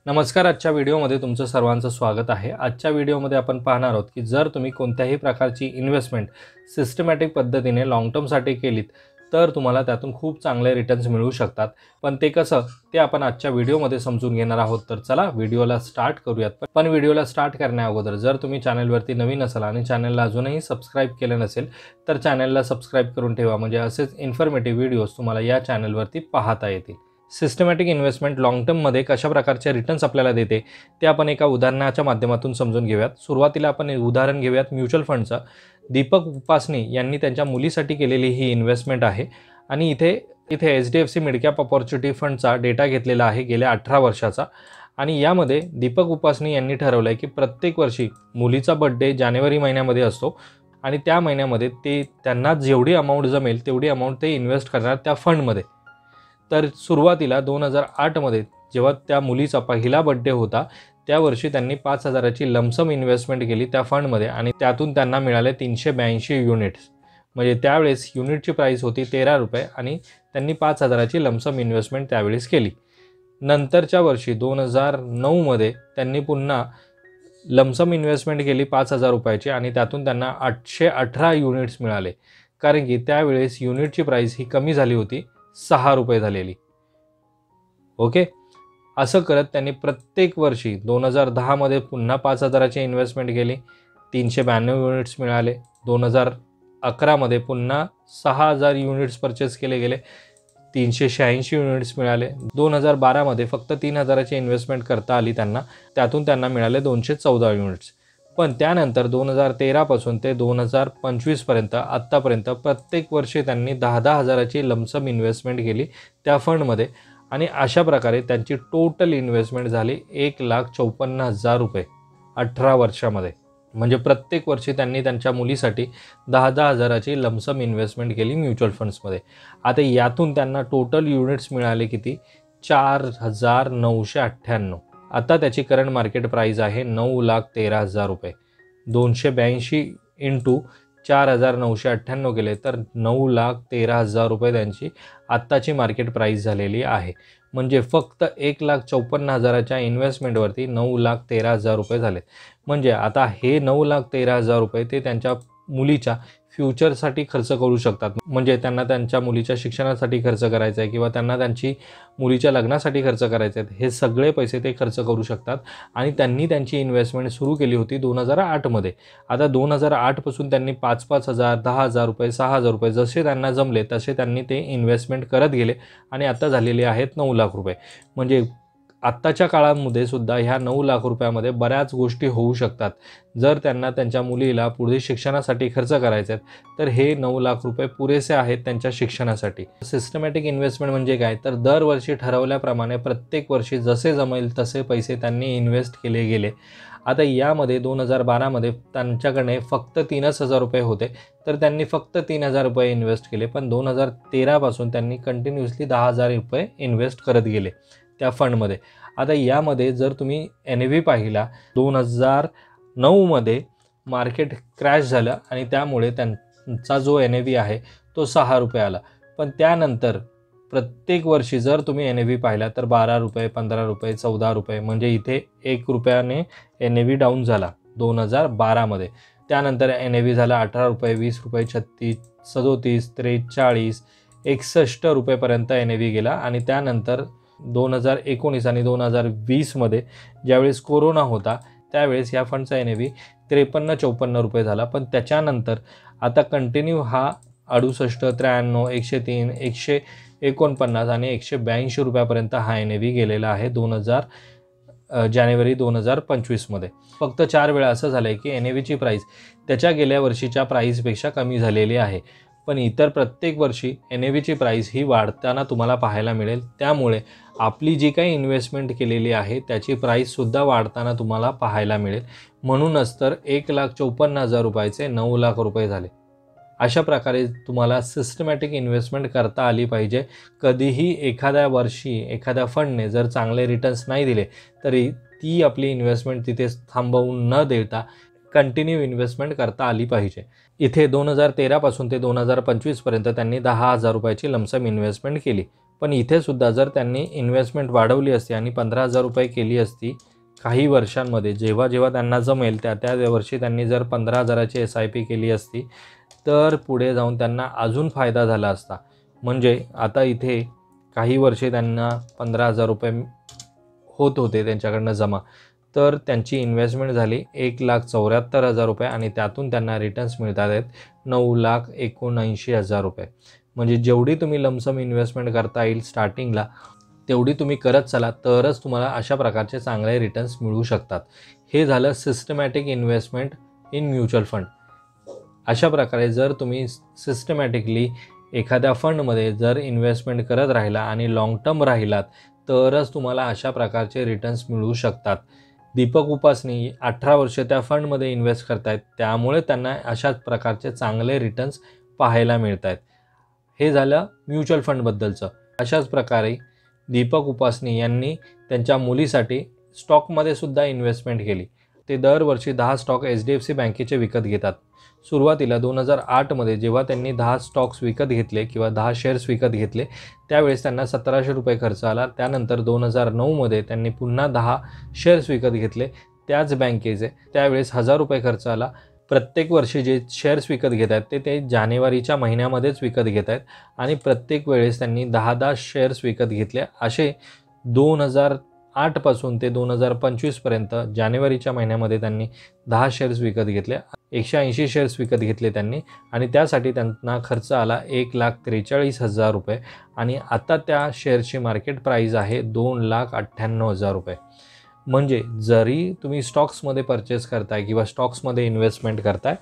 नमस्कार. आजच्या व्हिडिओमध्ये तुमचं सर्वांचं स्वागत आहे. आजच्या व्हिडिओमध्ये आपण पाहणार आहोत की जर तुम्ही कोणत्याही प्रकारची इन्व्हेस्टमेंट सिस्टमॅटिक पद्धतीने लॉंग टर्मसाठी केलीत तर तुम्हाला त्यातून खूप चांगले रिटर्न्स मिळू शकतात. पण ते कसं ते आपण आजच्या व्हिडिओमध्ये समजून घेणार आहोत. तर चला व्हिडिओला स्टार्ट करूयात. पण व्हिडिओला स्टार्ट करण्याअगोदर जर तुम्ही चॅनलवरती नवीन असाल आणि चॅनलला अजूनही सबस्क्राईब केलं नसेल तर चॅनलला सबस्क्राईब करून ठेवा, म्हणजे असेच इन्फॉर्मेटिव्ह व्हिडिओज तुम्हाला या चॅनलवरती पाहता येतील. सिस्टमॅटिक इन्व्हेस्टमेंट लॉंग टर्ममध्ये कशा प्रकारचे रिटर्न्स आपल्याला देते ते आपण एका उदाहरणाच्या माध्यमातून समजून घेऊयात. सुरुवातीला आपण उदाहरण घेऊयात म्युच्युअल फंडचं. दीपक उपासनी यांनी त्यांच्या मुलीसाठी केलेली ही इन्व्हेस्टमेंट आहे आणि इथे HDFC मिड कॅप अपॉर्च्युनिटी फंडचा डेटा घेतलेला आहे गेल्या 18 वर्षाचा. आणि यामध्ये दीपक उपासनी यांनी ठरवलं आहे की प्रत्येक वर्षी मुलीचा बर्थडे जानेवारी महिन्यामध्ये असतो आणि त्या महिन्यामध्ये त्यांना जेवढी अमाऊंट जमेल तेवढी अमाऊंट ते इन्व्हेस्ट करणार त्या फंडमध्ये. तर सुरुवातीला 2008मध्ये जेव्हा त्या मुलीचा पहिला बर्थडे होता त्या वर्षी त्यांनी 5,000ची लमसम इन्व्हेस्टमेंट केली त्या फंडमध्ये आणि त्यातून त्यांना मिळाले 382 युनिट्स. म्हणजे त्यावेळेस युनिटची प्राईस होती 13 रुपये आणि त्यांनी 5,000ची लमसम इन्व्हेस्टमेंट त्यावेळेस केली. नंतरच्या वर्षी 2009मध्ये त्यांनी पुन्हा लमसम इन्व्हेस्टमेंट केली 5,000 रुपयाची आणि त्यातून त्यांना 818 युनिट्स मिळाले, कारण की त्यावेळेस युनिटची प्राईस ही कमी झाली होती, 6 रुपये झालेली. ओके, असं करत त्यांनी प्रत्येक वर्षी 2010मध्ये पुन्हा 5,000ची इन्व्हेस्टमेंट केली, 392 युनिट्स मिळाले. 2011मध्ये पुन्हा 6,000 युनिट्स परचेस केले गेले, 386 युनिट्स मिळाले. 2012मध्ये फक्त 3,000ची इन्व्हेस्टमेंट करता आली त्यांना, त्यातून त्यांना मिळाले 214 युनिट्स. पण त्यानंतर 2013 पासून ते 2025पर्यंत आत्तापर्यंत प्रत्येक वर्षी त्यांनी 10,000ची लमसम इन्व्हेस्टमेंट केली त्या फंडमध्ये आणि अशा प्रकारे त्यांची टोटल इन्व्हेस्टमेंट झाली 1,54,000 रुपये 18 वर्षामध्ये. म्हणजे प्रत्येक वर्षी त्यांनी त्यांच्या मुलीसाठी 10,000ची लमसम इन्व्हेस्टमेंट केली म्युच्युअल फंड्समध्ये. आता यातून त्यांना टोटल युनिट्स मिळाले किती? 4,998. आता त्याची करंट मार्केट प्राईस आहे 9,13,000 रुपये. 282 इंटू 4,998 केले तर 9,13,000 रुपये त्यांची आत्ताची मार्केट प्राईस झालेली आहे. म्हणजे फक्त 1,54,000च्या इन्व्हेस्टमेंटवरती 9,13,000 रुपये झाले. म्हणजे आता हे 9,13,000 रुपये ते त्यांच्या मुलीच्या फ्युचरसाठी खर्च करू शकतात. म्हणजे त्यांना त्यांच्या मुलीच्या शिक्षणासाठी खर्च करायचा आहे किंवा त्यांना त्यांची मुलीच्या लग्नासाठी खर्च करायचे आहेत, हे सगळे पैसे ते खर्च करू शकतात. आणि त्यांनी त्यांची इन्व्हेस्टमेंट सुरू केली होती 2008मध्ये. आता 2008पासून त्यांनी 5,000, 10,000 रुपये, 6,000 रुपये जसे त्यांना जमले तसे त्यांनी ते इन्व्हेस्टमेंट करत गेले आणि आता झालेले आहेत 9 लाख रुपये. म्हणजे आत्ताच्या काळामध्ये सुद्धा ह्या 9 लाख रुपयामध्ये बऱ्याच गोष्टी होऊ शकतात. जर त्यांना त्यांच्या मुलीला पुढे शिक्षणासाठी खर्च करायचे आहेत तर हे 9 लाख रुपये पुरेसे आहेत त्यांच्या शिक्षणासाठी. सिस्टमॅटिक इन्व्हेस्टमेंट म्हणजे काय? तर दरवर्षी ठरवल्याप्रमाणे प्रत्येक वर्षी जसे जमेल तसे पैसे त्यांनी इन्व्हेस्ट केले गेले. आता यामध्ये 2012मध्ये त्यांच्याकडे फक्त 3,000 रुपये होते तर त्यांनी फक्त 3,000 रुपये इन्व्हेस्ट केले. पण 2013 पासून त्यांनी कंटिन्युअसली 10,000 रुपये इन्व्हेस्ट करत गेले त्या फंडमध्ये. आता यामध्ये जर तुम्ही NAV पाहिला, 2009मध्ये मार्केट क्रॅश झालं आणि त्यामुळे त्यांचा जो NAV आहे तो 6 रुपये आला. पण त्यानंतर प्रत्येक वर्षी जर तुम्ही NAV पाहिला तर 12 रुपये, 15 रुपये, 14 रुपये, म्हणजे इथे 1 रुपयाने NAV डाऊन झाला 2012मध्ये. त्यानंतर NAV झाला 18 रुपये, 20 रुपये, 36, 37, 43, 61 रुपयेपर्यंत NAV गेला. आणि त्यानंतर 2019 आणि 2020मध्ये ज्यावेळेस कोरोना होता त्यावेळेस या फंडचा NAV 53-54 रुपये झाला. पण त्याच्यानंतर आता कंटिन्यू हा 68, 93, 103, 149 आणि 182 रुपयापर्यंत हा NAV गेलेला आहे जानेवारी 2025मध्ये. फक्त 4 वेळा असं झालं आहे की NAVची प्राईस त्याच्या गेल्या वर्षीच्या प्राईसपेक्षा कमी झालेली आहे. पण इतर प्रत्येक वर्षी NAVची प्राईस ही वाढताना तुम्हाला पाहायला मिळेल. त्यामुळे आपली जी काही इन्व्हेस्टमेंट केलेली आहे त्याची प्राईससुद्धा वाढताना तुम्हाला पाहायला मिळेल. म्हणूनच तर 1,54,000 रुपयाचे 9 लाख रुपये झाले. अशा प्रकारे तुम्हाला सिस्टमॅटिक इन्व्हेस्टमेंट करता आली पाहिजे. कधीही एखाद्या वर्षी एखाद्या फंडने जर चांगले रिटर्न्स नाही दिले तरी ती आपली इन्व्हेस्टमेंट तिथे थांबवून न देता कंटिन्यू इन्व्हेस्टमेंट करता आली पाहिजे. इथे 2013 पासून ते 2025पर्यंत त्यांनी 10,000 रुपयाची लमसम इन्व्हेस्टमेंट केली. पण इथे सुद्धा जर त्यांनी इन्व्हेस्टमेंट वाढवली असती आणि 15,000 रुपये केली असती काही वर्षांमध्ये, जेव्हा जेव्हा त्यांना जमेल त्या त्या वर्षी त्यांनी जर 15,000ची SIP केली असती तर पुढे जाऊन त्यांना अजून फायदा झाला असता. म्हणजे आता इथे काही वर्षे त्यांना 15,000 रुपये होत होते त्यांच्याकडनं जमा, तर त्यांची इन्व्हेस्टमेंट झाली 1,74,000 रुपये आणि त्यातून त्यांना रिटर्न्स मिळतात आहेत 9,79,000 रुपये. म्हणजे जेवढी तुम्ही लमसम इन्व्हेस्टमेंट करता येईल स्टार्टिंगला तेवढी तुम्ही करत चला, तरच तुम्हाला अशा प्रकारचे चांगले रिटर्न्स मिळू शकतात. हे झालं systematic investment in mutual fund. अशा प्रकारे जर तुम्ही सिस्टमॅटिकली एखाद्या फंडमध्ये जर इन्व्हेस्टमेंट करत राहिला आणि लाँग टर्म राहिलात तरच तुम्हाला अशा प्रकारचे रिटर्न्स मिळू शकतात. दीपक उपासनी 18 वर्ष त्या फंडमध्ये इन्व्हेस्ट करतायत, त्यामुळे त्यांना अशाच प्रकारचे चांगले रिटर्न्स पाहायला मिळत आहेत. हे झालं म्युच्युअल फंडबद्दलचं. अशाच प्रकारे दीपक उपासनी यांनी त्यांच्या मुलीसाठी स्टॉकमध्ये सुद्धा इन्व्हेस्टमेंट केली. ते दरवर्षी 10 स्टॉक HDFC बँकेचे विकत घेतात. सुरुवातीला 2008मध्ये जेव्हा त्यांनी 10 स्टॉक्स विकत घेतले किंवा 10 शेअर्स विकत घेतले त्यावेळेस त्यांना 1,700 रुपये खर्च आला. त्यानंतर 2009मध्ये त्यांनी पुन्हा 10 शेअर्स विकत घेतले त्याच बँकेचे, त्यावेळेस 1,000 रुपये खर्च आला. प्रत्येक वर्षी जे शेअर्स विकत घेत आहेत ते जानेवारीच्या महिन्यामध्येच विकत घेत आहेत आणि प्रत्येक वेळेस त्यांनी 10-10 शेअर्स विकत घेतले. असे 2008पासून ते 2025पर्यंत जानेवारीच्या महिन्यामध्ये त्यांनी 10 शेअर्स विकत घेतले. 180 शेअर्स विकत घेतले त्यांनी आणि त्यासाठी त्यांना खर्च आला 1,43,000 रुपये आणि आता त्या शेअरची मार्केट प्राईज आहे 2,98,000 रुपये. म्हणजे जरी तुम्ही स्टॉक्समध्ये परचेस करताय किंवा स्टॉक्समध्ये इन्व्हेस्टमेंट करताय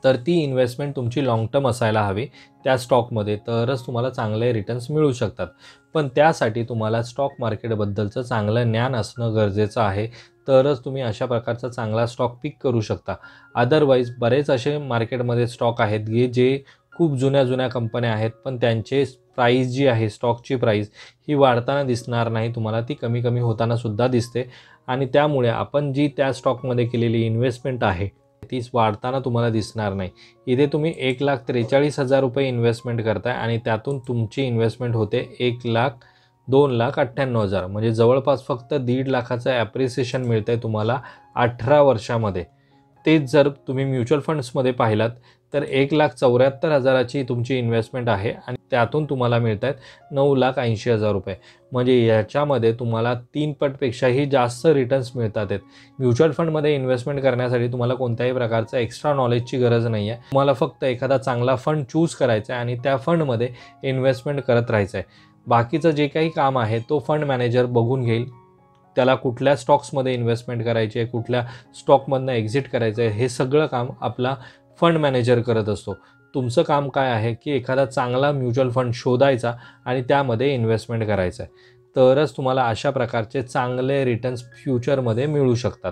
तर ती इन्व्हेस्टमेंट तुमची लाँग टर्म असायला हवी त्या स्टॉकमध्ये, तरच तुम्हाला चांगले रिटर्न्स मिळू शकतात. पण त्यासाठी तुम्हाला स्टॉक मार्केटबद्दलचं चांगलं ज्ञान असणं गरजेचं आहे, तरच तुम्ही अशा प्रकारचा चांगला स्टॉक पिक करू शकता. अदरवाईज बरेच असे मार्केटमध्ये स्टॉक आहेत जे खूप जुन्या कंपन्या आहेत पण त्यांचे प्राईस जी आहे स्टॉकची प्राईस ही वाढताना दिसणार नाही तुम्हाला, ती कमी होताना सुद्धा दिसते आणि त्यामुळे आपण जी त्या स्टॉकमध्ये केलेली इन्व्हेस्टमेंट आहे तीच वाढताना तुम्हाला दिसणार नाही. इथे तुम्ही 1,43,000 रुपये इन्व्हेस्टमेंट करताय आणि त्यातून तुमची इन्व्हेस्टमेंट होते 2,98,000 म्हणजे जवळपास फक्त 1.5 लाखाचं ॲप्रिसिएशन मिळतं आहे तुम्हाला 18 वर्षामध्ये. तेच जर तुम्ही म्युच्युअल फंड्समध्ये पाहिलात तर 1,74,000ची तुमची इन्व्हेस्टमेंट आहे आणि त्यातून तुम्हाला मिळत आहेत 9,80,000 रुपये. म्हणजे याच्यामध्ये तुम्हाला 3 पटपेक्षाही जास्त रिटर्न्स मिळतात आहेत. म्युच्युअल फंडमध्ये इन्व्हेस्टमेंट करण्यासाठी तुम्हाला कोणत्याही प्रकारचं एक्स्ट्रा नॉलेजची गरज नाही आहे. तुम्हाला फक्त एखादा चांगला फंड चूज करायचा आहे आणि त्या फंडमध्ये इन्व्हेस्टमेंट करत राहायचं आहे. बाकीचं जे काही काम आहे तो फंड मॅनेजर बघून घेईल. त्याला कुठल्या स्टॉक्समध्ये इन्व्हेस्टमेंट करायची आहे, कुठल्या स्टॉकमधनं एक्झिट करायचं आहे, हे सगळं काम आपला फंड मॅनेजर करत असतो. तुमचं काम काय आहे की एखादा चांगला म्युच्युअल फंड शोधायचा आणि त्यामध्ये इन्व्हेस्टमेंट करायचं आहे, तरच तुम्हाला अशा प्रकारचे चांगले रिटर्न्स फ्युचरमध्ये मिळू शकतात.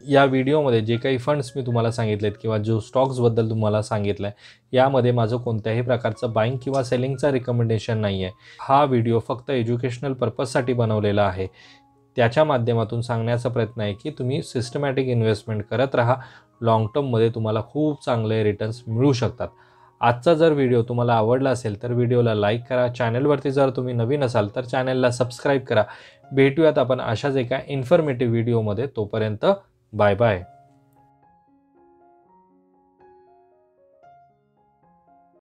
या व्हिडिओमध्ये जे काही फंड्स मी तुम्हाला सांगितलेत किंवा जो स्टॉक्सबद्दल तुम्हाला सांगितलं आहे यामध्ये माझं कोणत्याही प्रकारचं बाईंग किंवा सेलिंगचा रिकमेंडेशन नाही आहे. हा व्हिडिओ फक्त एज्युकेशनल पर्पजसाठी बनवलेला आहे. त्याच्या माध्यमातून सांगण्याचा प्रयत्न आहे की तुम्ही सिस्टमॅटिक इन्व्हेस्टमेंट करत राहा, लाँग टर्ममध्ये तुम्हाला खूप चांगले रिटर्न्स मिळू शकतात. आजचा जर व्हिडिओ तुम्हाला आवडला असेल तर व्हिडिओला लाईक करा. चॅनलवरती जर तुम्ही नवीन असाल तर चॅनलला सबस्क्राईब करा. भेटूयात आपण अशाच एका इन्फॉर्मेटिव्ह व्हिडिओमध्ये. तोपर्यंत बाय बाय.